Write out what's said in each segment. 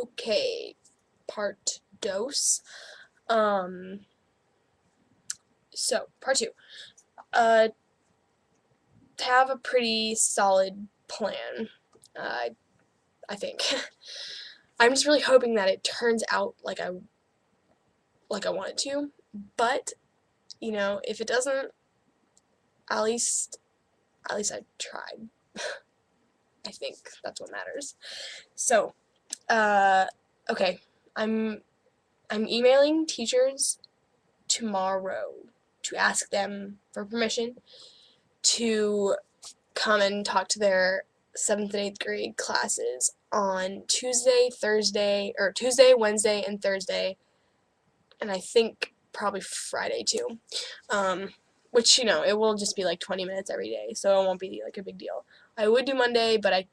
Okay, part dos. So part two. Uh, have a pretty solid plan. Uh, I think. I'm just really hoping that it turns out like I want it to. But if it doesn't, at least I tried. I think that's what matters. So, uh, okay, I'm I'm emailing teachers tomorrow to ask them for permission to come and talk to their 7th and 8th grade classes on Tuesday, Wednesday, and Thursday, and I think probably Friday too. Which, it will just be like 20 minutes every day, so it won't be like a big deal. I would do Monday, but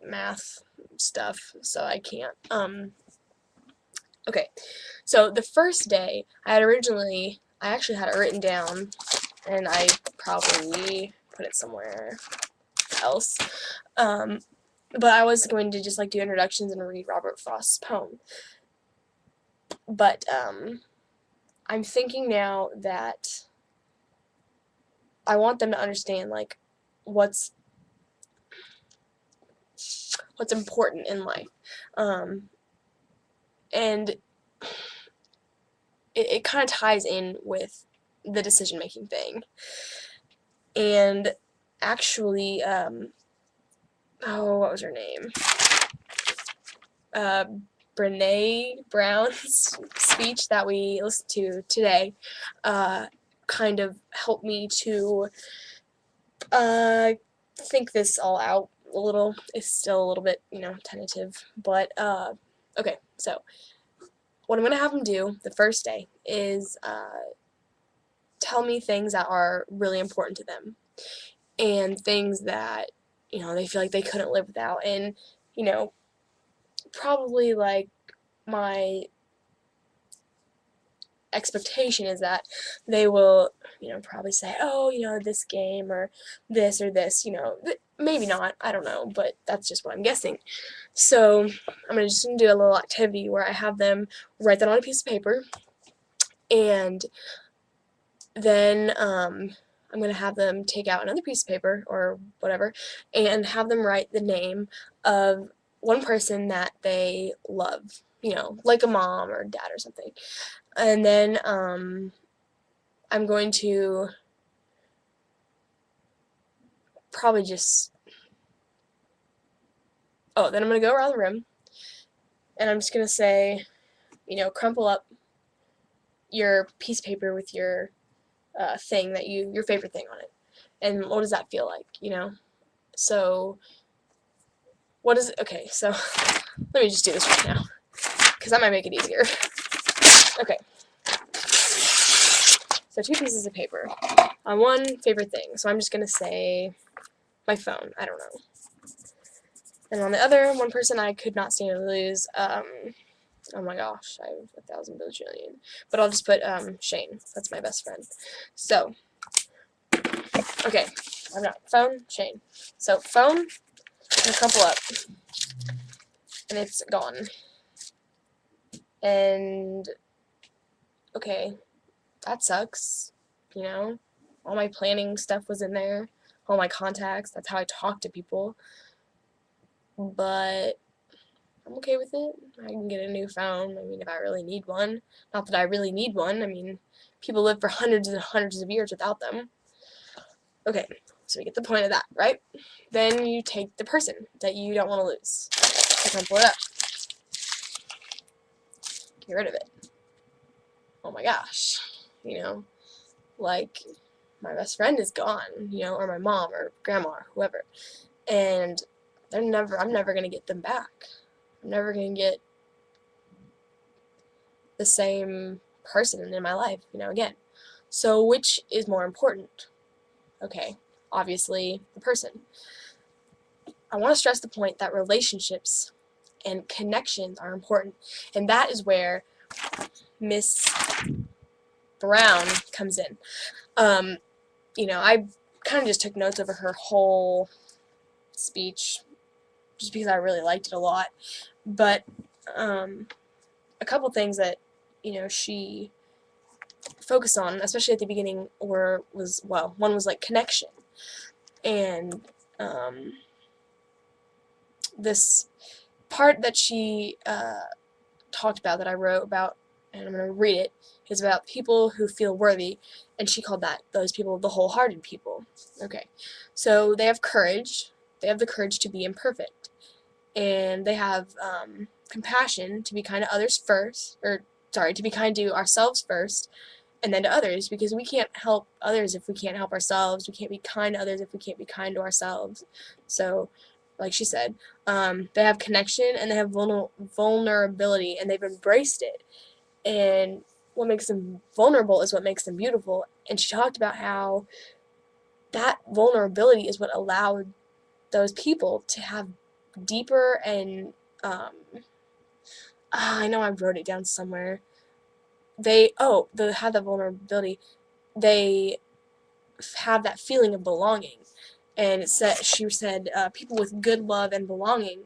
math stuff, so I can't. Okay, so the first day, I actually had it written down, and I probably put it somewhere else. But I was going to just do introductions and read Robert Frost's poem. But I'm thinking now that I want them to understand what's important in life, and it kind of ties in with the decision making thing. And actually, what was her name? Brene Brown's speech that we listened to today kind of helped me to think this all out a little. It's still a little bit, tentative, but okay, so what I'm going to have them do the first day is tell me things that are really important to them and things that, they feel like they couldn't live without, and, probably my expectation is that they will, probably say, oh, this game or this, maybe not, I don't know, but that's just what I'm guessing. So I'm just going to do a little activity where I have them write that on a piece of paper, and then I'm going to have them take out another piece of paper or whatever and have them write the name of one person that they love, like a mom or dad or something. And then I'm going to probably then I'm going to go around the room and I'm just going to say, crumple up your piece of paper with your thing your favorite thing on it. And what does that feel like, So, okay, so let me just do this right now, because that might make it easier. Okay. So 2 pieces of paper on one favorite thing. So I'm just going to say my phone. I don't know. And on the other, one person I could not stand to lose. Oh my gosh, I have 1,000 bajillion. But I'll just put Shane. That's my best friend. So, okay. I've got phone, Shane. So phone, I'm going to crumple up. And it's gone. And, okay, that sucks, all my planning stuff was in there, all my contacts, that's how I talk to people, but I'm okay with it. I can get a new phone, if I really need one. Not that I really need one, people live for hundreds and hundreds of years without them. Okay, so we get the point of that, right? Then you take the person that you don't want to lose. I crumple it up. Get rid of it. Oh my gosh, my best friend is gone, or my mom or grandma or whoever, and I'm never gonna get them back. I'm never gonna get the same person in my life, again. So which is more important? Okay, obviously the person. I want to stress the point that relationships and connections are important, and that is where Miss Brown comes in. I kind of just took notes over her whole speech just because I really liked it a lot. But a couple things that, she focused on, especially at the beginning, one was like connection. And this part that she talked about, that I wrote about, and I'm going to read it, is about people who feel worthy, and she called those people the wholehearted people. Okay, so they have courage. They have the courage to be imperfect, and they have compassion to be kind to others first, to be kind to ourselves first, and then to others, because we can't help others if we can't help ourselves. We can't be kind to others if we can't be kind to ourselves. So, like she said, they have connection, and they have vulnerability, and they've embraced it. And what makes them vulnerable is what makes them beautiful. And she talked about how that vulnerability is what allowed those people to have deeper and I know I wrote it down somewhere. They have that vulnerability. They have that feeling of belonging. And she said, people with good love and belonging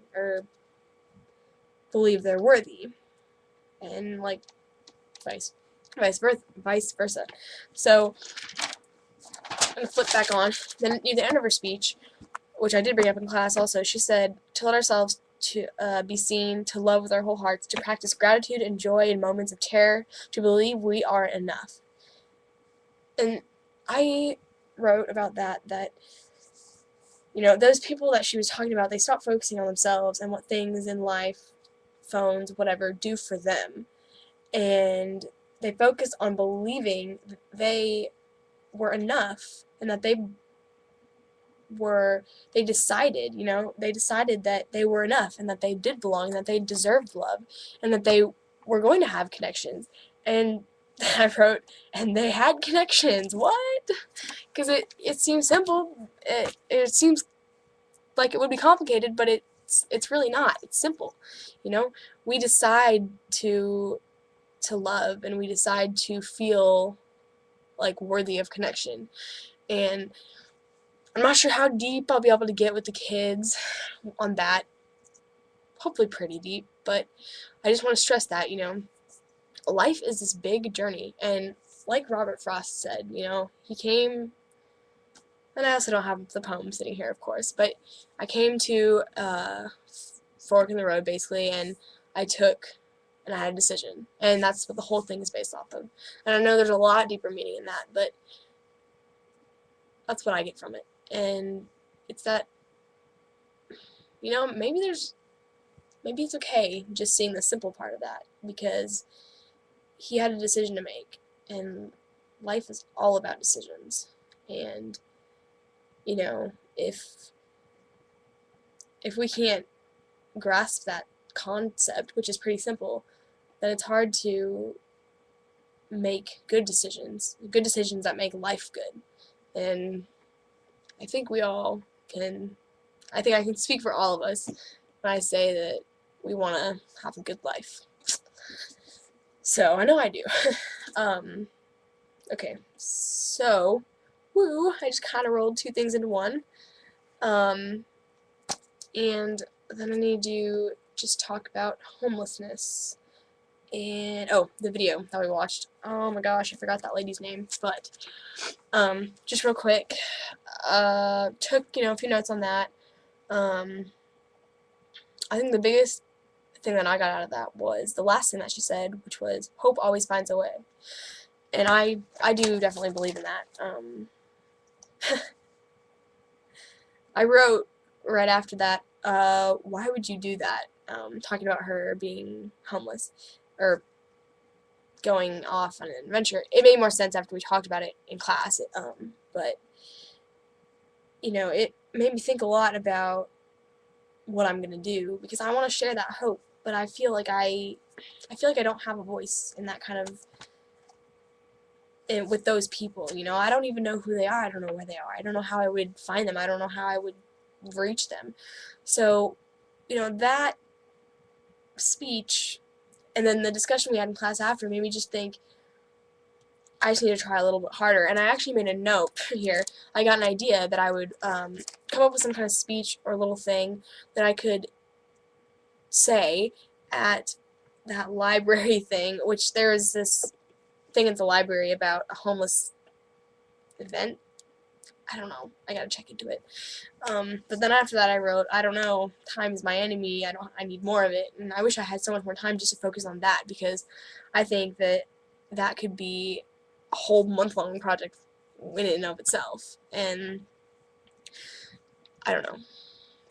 believe they're worthy, and like vice versa. So I'm gonna flip back on. Then near the end of her speech, which I did bring up in class also, she said to let ourselves to be seen, to love with our whole hearts, to practice gratitude and joy in moments of terror, to believe we are enough. And I wrote about that those people that she was talking about, they stopped focusing on themselves and what things in life, phones, whatever, do for them. And they focused on believing that they were enough, and that they decided that they were enough, and that they did belong, and that they deserved love, and that they were going to have connections. And I wrote, and they had connections. What? Because it seems simple. It seems like it would be complicated, but it's really not. It's simple. We decide to love, and we decide to feel like worthy of connection. And I'm not sure how deep I'll be able to get with the kids on that. Hopefully pretty deep, but I just want to stress that, life is this big journey. And like Robert Frost said, he came, and I also don't have the poem sitting here, of course, but I came to a fork in the road, basically, and I had a decision. And that's what the whole thing is based off of. And I know there's a lot deeper meaning in that, but that's what I get from it. And it's that, maybe it's okay just seeing the simple part of that, because he had a decision to make, and life is all about decisions. And if we can't grasp that concept, which is pretty simple, then it's hard to make good decisions that make life good. And I think I can speak for all of us when I say that we want to have a good life. So, I know I do. Okay, so, I just kind of rolled two things into one. And then I need to just talk about homelessness. And, the video that we watched. Oh my gosh, I forgot that lady's name. But, just real quick, took, a few notes on that. I think the biggest thing that I got out of that was the last thing that she said, which was, hope always finds a way. And I do definitely believe in that. I wrote right after that, why would you do that? Talking about her being homeless, or going off on an adventure. It made more sense after we talked about it in class, but, it made me think a lot about what I'm going to do, because I want to share that hope, but I feel like I don't have a voice in that kind of, with those people, I don't even know who they are. I don't know where they are. I don't know how I would find them. I don't know how I would reach them. So, that speech, and then the discussion we had in class after, made me just think, I just need to try a little bit harder. And I actually made a note here. I got an idea that I would come up with some kind of speech or little thing that I could say, at that library thing, which there is this thing at the library about a homeless event. I don't know. I gotta check into it. But then after that I wrote, I don't know, time is my enemy, I need more of it. And I wish I had so much more time just to focus on that, because I think that that could be a whole month-long project in and of itself. And I don't know.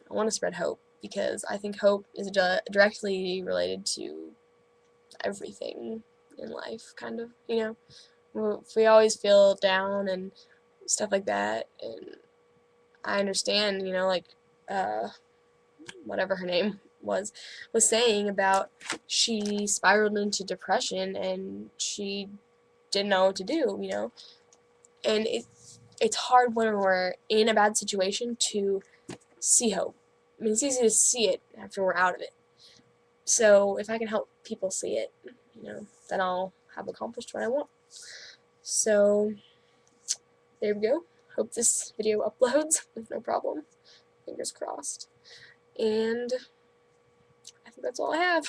I want to spread hope, because I think hope is directly related to everything in life, kind of, you know. If we always feel down and stuff like that, and I understand, you know, like, whatever her name was saying about she spiraled into depression and she didn't know what to do, you know. And it's hard when we're in a bad situation to see hope. I mean, it's easy to see it after we're out of it. So if I can help people see it, you know, then I'll have accomplished what I want. So there we go. Hope this video uploads with no problem. Fingers crossed. And I think that's all I have.